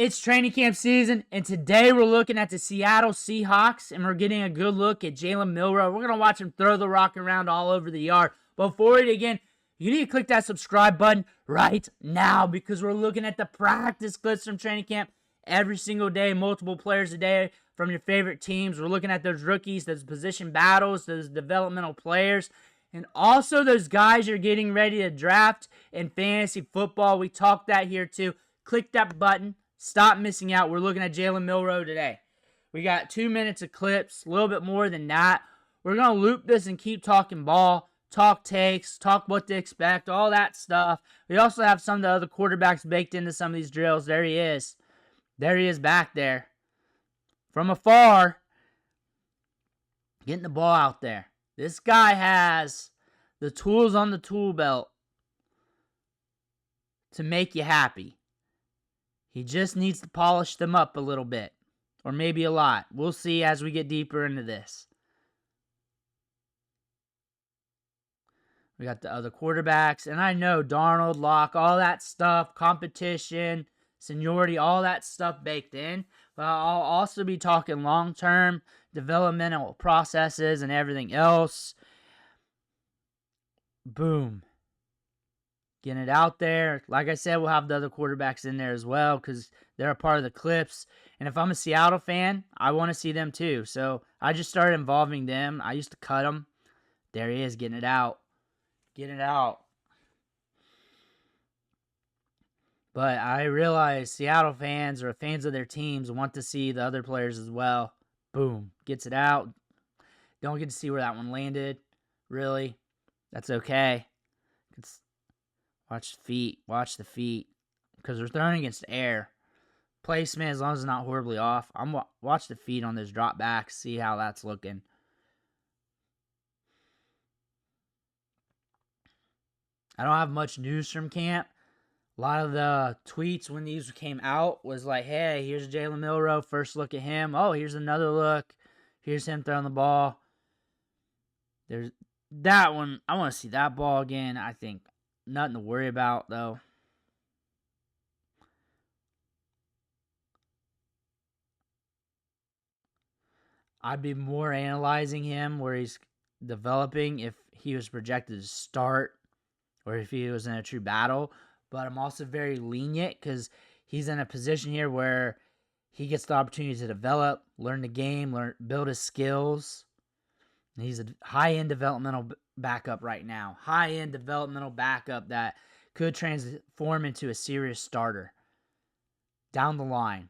It's training camp season, and today we're looking at the Seattle Seahawks, and we're getting a good look at Jalen Milroe. We're going to watch him throw the rock around all over the yard. Before we begin, you need to click that subscribe button right now because we're looking at the practice clips from training camp every single day, multiple players a day from your favorite teams. We're looking at those rookies, those position battles, those developmental players, and also those guys you're getting ready to draft in fantasy football. We talked that here too. Click that button. Stop missing out. We're looking at Jalen Milroe today. We got 2 minutes of clips, a little bit more than that. We're going to loop this and keep talking ball, talk takes, talk what to expect, all that stuff. We also have some of the other quarterbacks baked into some of these drills. There he is. There he is back there. From afar, getting the ball out there. This guy has the tools on the tool belt to make you happy. He just needs to polish them up a little bit, or maybe a lot. We'll see as we get deeper into this. We got the other quarterbacks, and I know Darnold, Locke, all that stuff, competition, seniority, all that stuff baked in. But I'll also be talking long-term developmental processes and everything else. Boom. Getting it out there. Like I said, we'll have the other quarterbacks in there as well because they're a part of the clips. And if I'm a Seattle fan, I want to see them too. So I just started involving them. I used to cut them. There he is, getting it out. Getting it out. But I realize Seattle fans or fans of their teams want to see the other players as well. Boom. Gets it out. Don't get to see where that one landed. Really. That's okay. Watch the feet. Watch the feet. Because they're throwing against air. Placement, as long as it's not horribly off. Watch the feet on those drop backs. See how that's looking. I don't have much news from camp. A lot of the tweets when these came out was like, hey, here's Jalen Milroe. First look at him. Oh, here's another look. Here's him throwing the ball. There's that one. I want to see that ball again. I think nothing to worry about, though. I'd be more analyzing him where he's developing if he was projected to start or if he was in a true battle. But I'm also very lenient because he's in a position here where he gets the opportunity to develop, learn the game, build his skills. And he's a high-end developmental backup right now. High-end developmental backup that could transform into a serious starter down the line.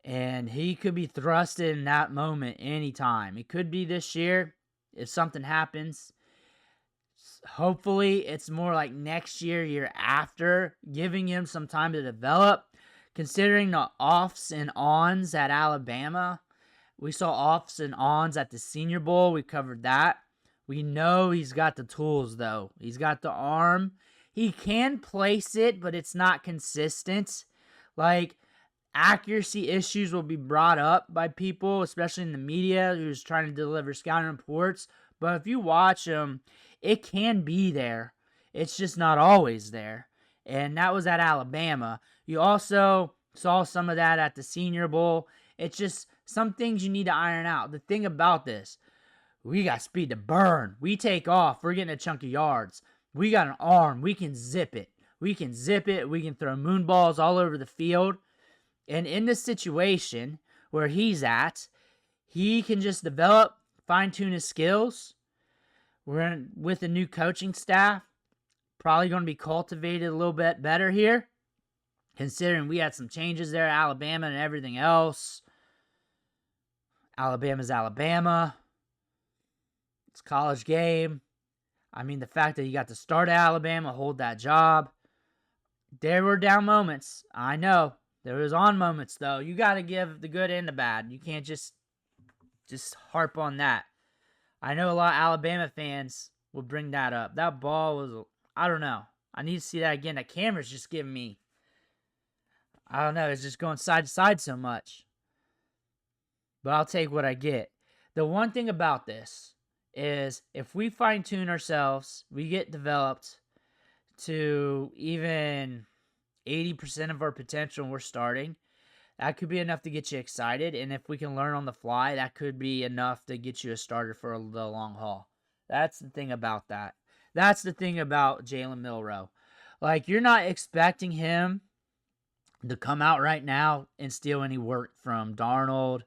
And he could be thrusted in that moment anytime. It could be this year if something happens. Hopefully, it's more like next year, year after, giving him some time to develop. Considering the offs and ons at Alabama, we saw offs and ons at the Senior Bowl. We covered that. We know he's got the tools, though. He's got the arm. He can place it, but it's not consistent. Like, accuracy issues will be brought up by people, especially in the media, who's trying to deliver scouting reports. But if you watch him, it can be there. It's just not always there. And that was at Alabama. You also saw some of that at the Senior Bowl. It's just some things you need to iron out. The thing about this, we got speed to burn. We take off. We're getting a chunk of yards. We got an arm. We can zip it. We can zip it. We can throw moon balls all over the field. And in this situation where he's at, he can just develop, fine-tune his skills. We're with a new coaching staff. Probably going to be cultivated a little bit better here. Considering we had some changes there at Alabama and everything else. Alabama's Alabama. It's a college game. I mean, the fact that you got to start at Alabama, hold that job. There were down moments. I know. There was on moments, though. You got to give the good and the bad. You can't just harp on that. I know a lot of Alabama fans will bring that up. That ball was, I don't know. I need to see that again. That camera's just giving me, I don't know. It's just going side to side so much. But I'll take what I get. The one thing about this is if we fine-tune ourselves, we get developed to even 80% of our potential and we're starting, That could be enough to get you excited, and if we can learn on the fly, that could be enough to get you a starter for the long haul. That's the thing about that. That's the thing about Jalen Milroe. Like, you're not expecting him to come out right now and steal any work from Darnold,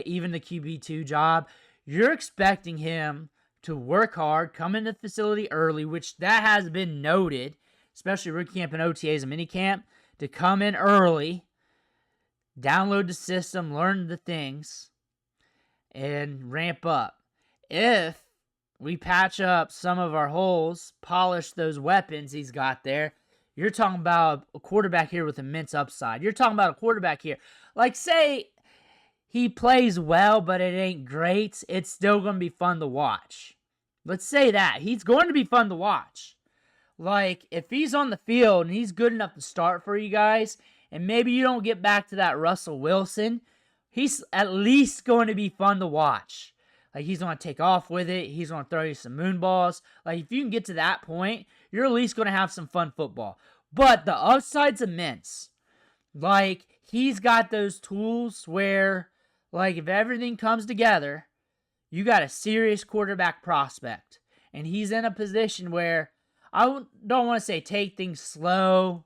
even the QB2 job. You're expecting him to work hard, come into the facility early, which that has been noted, especially rookie camp and OTAs and minicamp, to come in early, download the system, learn the things, and ramp up. If we patch up some of our holes, polish those weapons he's got there, you're talking about a quarterback here with immense upside. You're talking about a quarterback here. Like, say he plays well, but it ain't great. It's still going to be fun to watch. Let's say that. He's going to be fun to watch. Like, if he's on the field and he's good enough to start for you guys, and maybe you don't get back to that Russell Wilson, he's at least going to be fun to watch. Like, he's going to take off with it. He's going to throw you some moon balls. Like, if you can get to that point, you're at least going to have some fun football. But the upside's immense. Like, he's got those tools where, like, if everything comes together, you got a serious quarterback prospect. And he's in a position where, I don't want to say take things slow,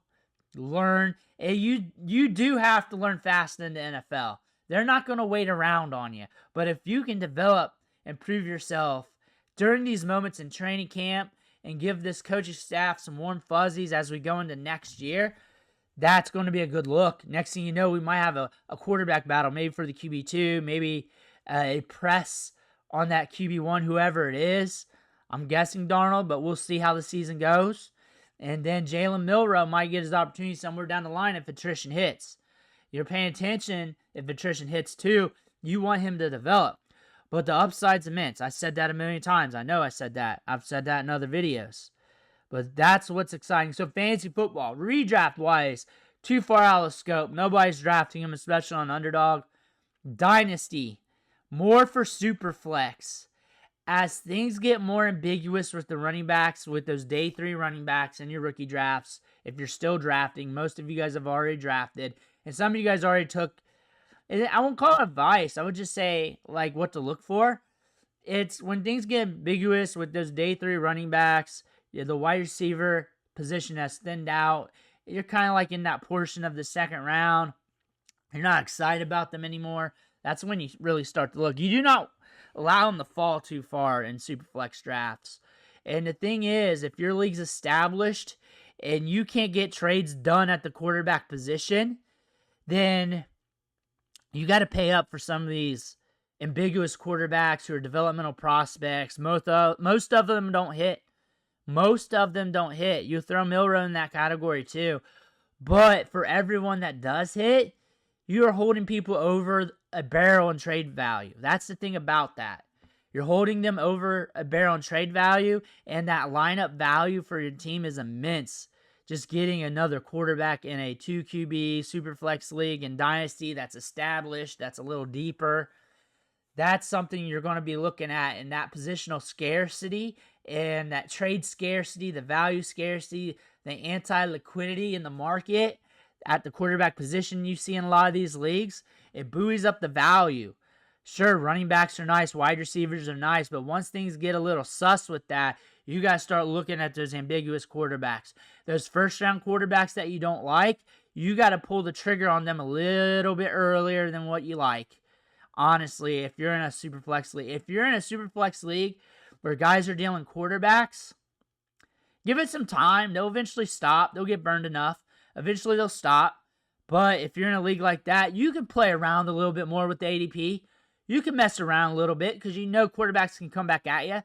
learn. You do have to learn fast in the NFL. They're not going to wait around on you. But if you can develop and prove yourself during these moments in training camp and give this coaching staff some warm fuzzies as we go into next year, that's going to be a good look. Next thing you know, we might have a quarterback battle, maybe for the QB2, maybe a press on that QB1, whoever it is. I'm guessing Darnold, but we'll see how the season goes. And then Jalen Milroe might get his opportunity somewhere down the line if attrition hits. You're paying attention if attrition hits too. You want him to develop. But the upside's immense. I said that a million times. I know I said that. I've said that in other videos. But that's what's exciting. So fantasy football, redraft-wise, too far out of scope. Nobody's drafting him, especially on underdog. Dynasty, more for super flex. As things get more ambiguous with the running backs, with those day 3 running backs in your rookie drafts, if you're still drafting, most of you guys have already drafted, and some of you guys already took, I won't call it advice, I would just say, like, what to look for. It's when things get ambiguous with those day 3 running backs, the wide receiver position has thinned out, you're kind of like in that portion of the second round, you're not excited about them anymore, that's when you really start to look. You do not allow them to fall too far in Superflex drafts. And the thing is, if your league's established and you can't get trades done at the quarterback position, then you got to pay up for some of these ambiguous quarterbacks who are developmental prospects. Most of them don't hit. Most of them don't hit. You throw Milroe in that category too. But for everyone that does hit, you are holding people over a barrel in trade value. That's the thing about that. You're holding them over a barrel in trade value, and that lineup value for your team is immense. Just getting another quarterback in a 2QB Superflex league and Dynasty that's established, that's a little deeper. That's something you're going to be looking at, in that positional scarcity and that trade scarcity, the value scarcity, the anti-liquidity in the market at the quarterback position you see in a lot of these leagues. It buoys up the value. Sure, running backs are nice, wide receivers are nice, but once things get a little sus with that, you got to start looking at those ambiguous quarterbacks. Those first-round quarterbacks that you don't like, you got to pull the trigger on them a little bit earlier than what you like. Honestly, if you're in a Superflex league where guys are dealing quarterbacks, give it some time. They'll eventually stop. They'll get burned enough. Eventually they'll stop. But if you're in a league like that, you can play around a little bit more with the ADP. You can mess around a little bit because you know quarterbacks can come back at you.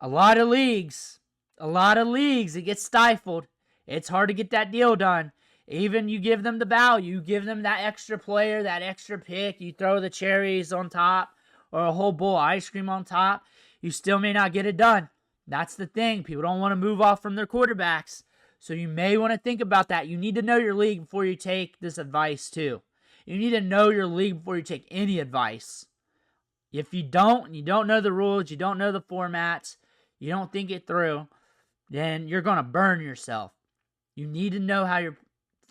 A lot of leagues, it gets stifled. It's hard to get that deal done. Even you give them the value, you give them that extra player, that extra pick, you throw the cherries on top or a whole bowl of ice cream on top, you still may not get it done. That's the thing. People don't want to move off from their quarterbacks. So you may want to think about that. You need to know your league before you take this advice too. You need to know your league before you take any advice. If you don't, you don't know the rules, you don't know the formats, you don't think it through, then you're going to burn yourself. You need to know how your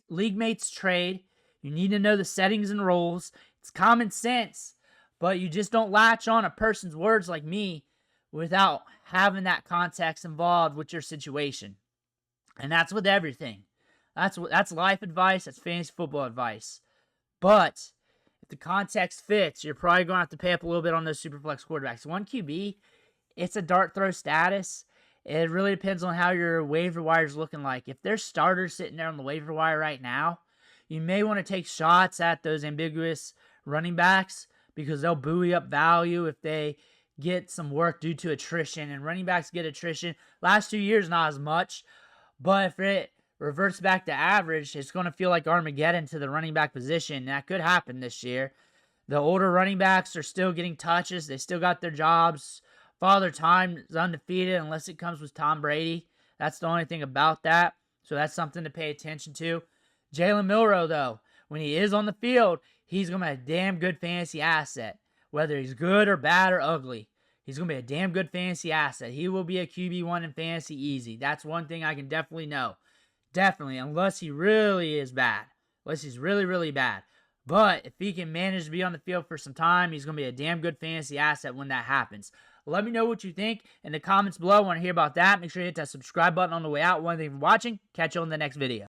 league mates trade. You need to know the settings and rules. It's common sense, but you just don't latch on a person's words like me without having that context involved with your situation. And that's with everything. That's life advice. That's fantasy football advice. But if the context fits, you're probably going to have to pay up a little bit on those superflex quarterbacks. 1 QB, it's a dart throw status. It really depends on how your waiver wire is looking like. If there's starters sitting there on the waiver wire right now, you may want to take shots at those ambiguous running backs because they'll buoy up value if they get some work due to attrition. And running backs get attrition. Last 2 years, not as much. But if it reverts back to average, it's going to feel like Armageddon to the running back position. That could happen this year. The older running backs are still getting touches. They still got their jobs. Father Time is undefeated unless it comes with Tom Brady. That's the only thing about that. So that's something to pay attention to. Jalen Milroe, though, when he is on the field, he's going to be a damn good fantasy asset. Whether he's good or bad or ugly, he's going to be a damn good fantasy asset. He will be a QB1 in fantasy easy. That's one thing I can definitely know. Definitely, unless he really is bad. Unless he's really, really bad. But if he can manage to be on the field for some time, he's going to be a damn good fantasy asset when that happens. Let me know what you think in the comments below. I want to hear about that. Make sure you hit that subscribe button on the way out. One thing for watching. Catch you on the next video.